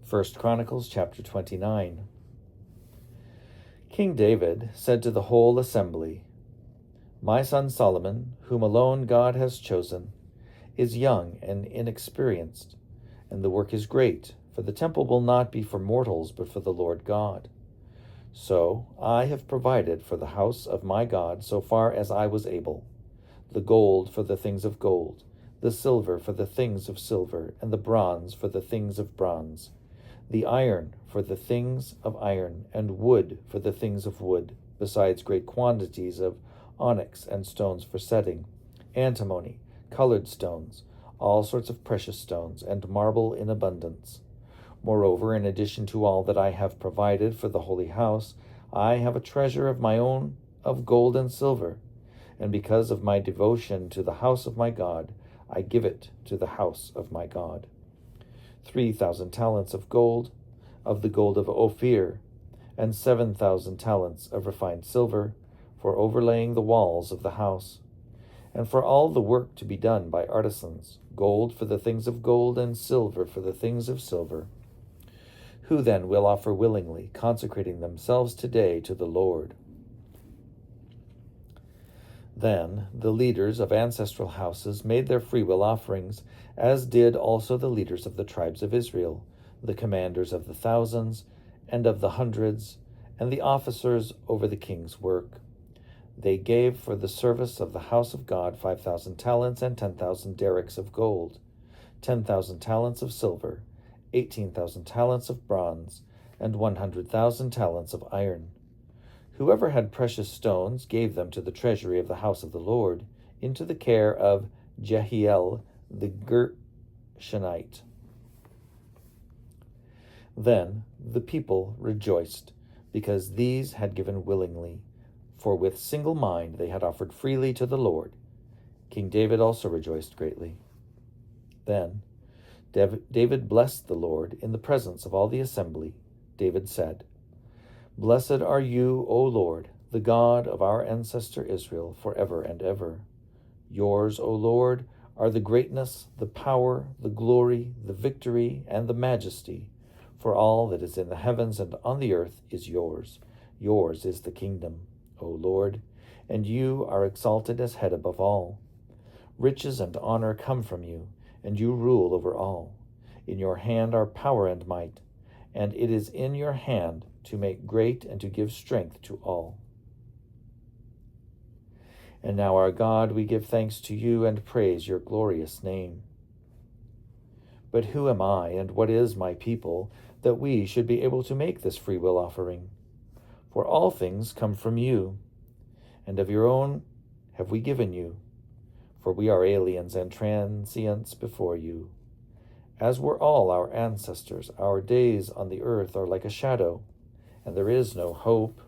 1 Chronicles chapter 29. King David said to the whole assembly, "My son Solomon, whom alone God has chosen, is young and inexperienced, and the work is great, for the temple will not be for mortals but for the Lord God. So I have provided for the house of my God so far as I was able, the gold for the things of gold, the silver for the things of silver, and the bronze for the things of bronze, the iron for the things of iron, and wood for the things of wood, besides great quantities of onyx and stones for setting, antimony, colored stones, all sorts of precious stones, and marble in abundance. Moreover, in addition to all that I have provided for the holy house, I have a treasure of my own of gold and silver, and because of my devotion to the house of my God, I give it to the house of my God. 3,000 talents of gold, of the gold of Ophir, and 7,000 talents of refined silver, for overlaying the walls of the house, and for all the work to be done by artisans, gold for the things of gold, and silver for the things of silver. Who then will offer willingly, consecrating themselves today to the Lord?" Then the leaders of ancestral houses made their freewill offerings, as did also the leaders of the tribes of Israel, the commanders of the thousands and of the hundreds, and the officers over the king's work. They gave for the service of the house of God 5,000 talents and 10,000 derricks of gold, 10,000 talents of silver, 18,000 talents of bronze, and 100,000 talents of iron. Whoever had precious stones gave them to the treasury of the house of the Lord, into the care of Jehiel the Gershonite. Then the people rejoiced, because these had given willingly, for with single mind they had offered freely to the Lord. King David also rejoiced greatly. Then David blessed the Lord in the presence of all the assembly. David said, "Blessed are you, O Lord, the God of our ancestor Israel, forever and ever. Yours, O Lord, are the greatness, the power, the glory, the victory, and the majesty, for all that is in the heavens and on the earth is yours. Yours is the kingdom, O Lord, and you are exalted as head above all. Riches and honor come from you, and you rule over all. In your hand are power and might, and it is in your hand to make great and to give strength to all. And now, our God, we give thanks to you and praise your glorious name. But who am I, and what is my people, that we should be able to make this freewill offering? For all things come from you, and of your own have we given you, for we are aliens and transients before you. As were all our ancestors, our days on the earth are like a shadow, and there is no hope.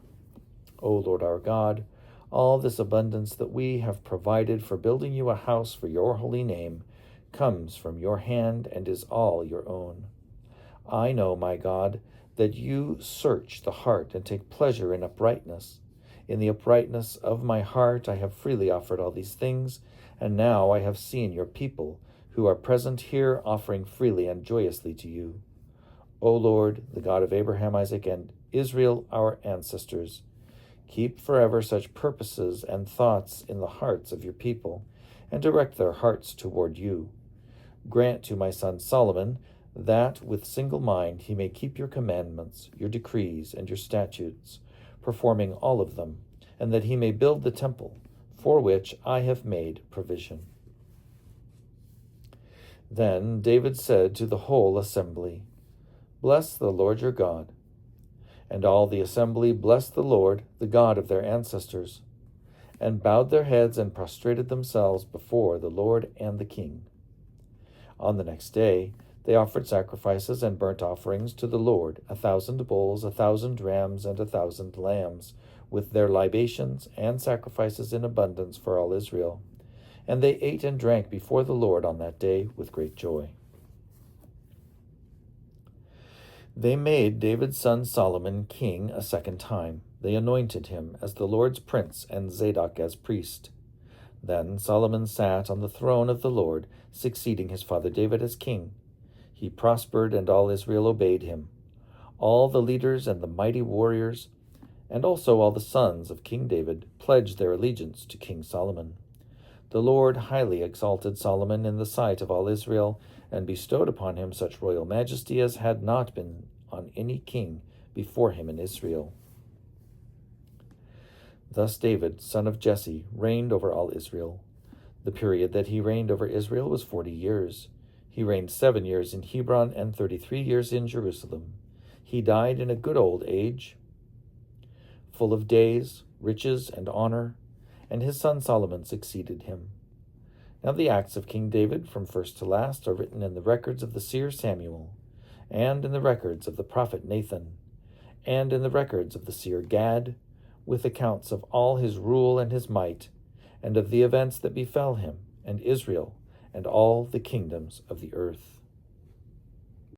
O Lord our God, all this abundance that we have provided for building you a house for your holy name comes from your hand and is all your own. I know, my God, that you search the heart and take pleasure in uprightness. In the uprightness of my heart I have freely offered all these things, and now I have seen your people, who are present here, offering freely and joyously to you. O Lord, the God of Abraham, Isaac, and Israel, our ancestors, keep forever such purposes and thoughts in the hearts of your people, and direct their hearts toward you. Grant to my son Solomon that with single mind he may keep your commandments, your decrees, and your statutes, performing all of them, and that he may build the temple, for which I have made provision." Then David said to the whole assembly, "Bless the Lord your God." And all the assembly blessed the Lord, the God of their ancestors, and bowed their heads and prostrated themselves before the Lord and the king. On the next day, they offered sacrifices and burnt offerings to the Lord, 1,000 bulls, 1,000 rams, and 1,000 lambs, with their libations and sacrifices in abundance for all Israel. And they ate and drank before the Lord on that day with great joy. They made David's son Solomon king a second time. They anointed him as the Lord's prince and Zadok as priest. Then Solomon sat on the throne of the Lord, succeeding his father David as king. He prospered, and all Israel obeyed him. All the leaders and the mighty warriors, and also all the sons of King David, pledged their allegiance to King Solomon. The Lord highly exalted Solomon in the sight of all Israel, and bestowed upon him such royal majesty as had not been on any king before him in Israel. Thus David, son of Jesse, reigned over all Israel. The period that he reigned over Israel was 40 years. He reigned 7 years in Hebron and 33 years in Jerusalem. He died in a good old age, full of days, riches, and honor, and his son Solomon succeeded him. Now the acts of King David from first to last are written in the records of the seer Samuel, and in the records of the prophet Nathan, and in the records of the seer Gad, with accounts of all his rule and his might, and of the events that befell him and Israel and all the kingdoms of the earth.